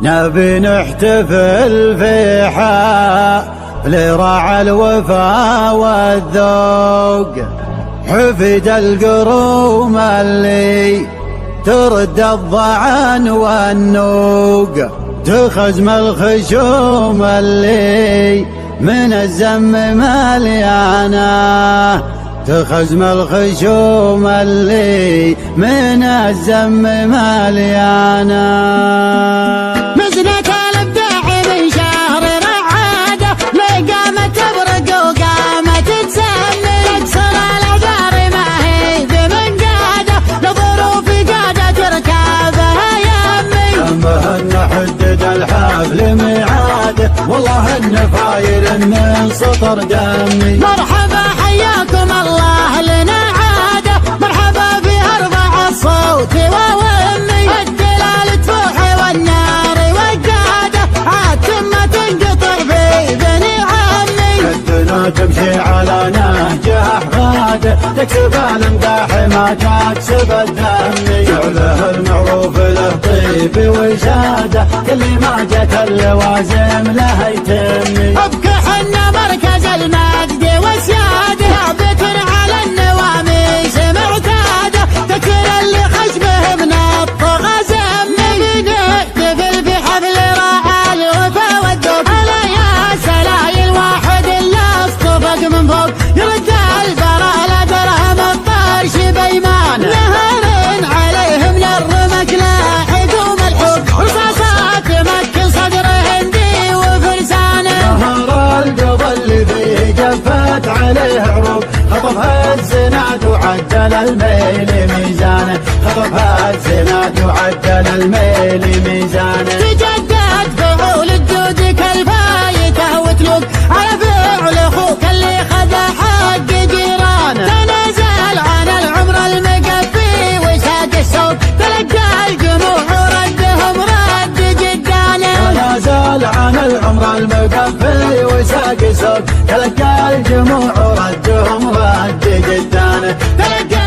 نبي نحتفل في حفل راعى الوفا والذوق، حفد القروم اللي ترد الضعن والنوق، تخزم الخشوم اللي من الزم مليانه، تخزم الخشوم اللي من الزم مليانه. مزنة الابداع من شهر رعاده، لقامت تبرق وقامت تسمي، تكسر الاعذار ما هي بمن قاده، لظروف قاده تركابها يمي. همه ان حدد الحفل ميعاده، والله ان فاير من سطر دمي. مرحبا حياكم الله لنا عاده، مرحبا في اربع الصوت وومي، الدلال تفوح والنار وقاده، عاد ثم تنقطر في بني عمي. يدنا تمشي على نهج احفاده، تكسب الامداح ما تكسب الدمي. فعله المعروف له طيب وشاده، كل ما جت اللوازم له يتمي. ابكى حنا مركز المجد وسياده، ثابت على النواميس معتاده، تكسر اللي خشبه من الطغى زمي. نحتفل بحفل راعى الوفا والذوق، هلا يا سلايل واحد اللي اصطفق من فوق، يرد البرا لا درهم الطرش بيمان، نهر عليهم للرمك لاحق وملحوق، رصاصات تمكن صدر هندي وفرسانه. نهر القضى اللي فيه جفت عليه عروق، خطفها الزناد وعدل الميل ميزانه، خطفها الزناد وعدل الميل ميزانه. تجدد فعول الجود كالفايته وتلوق على فعل اخوك اللي خذ حق جيرانه، تنازل عن العمر المقفي وساق السوق، تلقى الجموع ردهم رد جدانه. تنازل عن العمر المقفي وساق السوق، تلقى الجموع ردهم رد جدانه. تلقى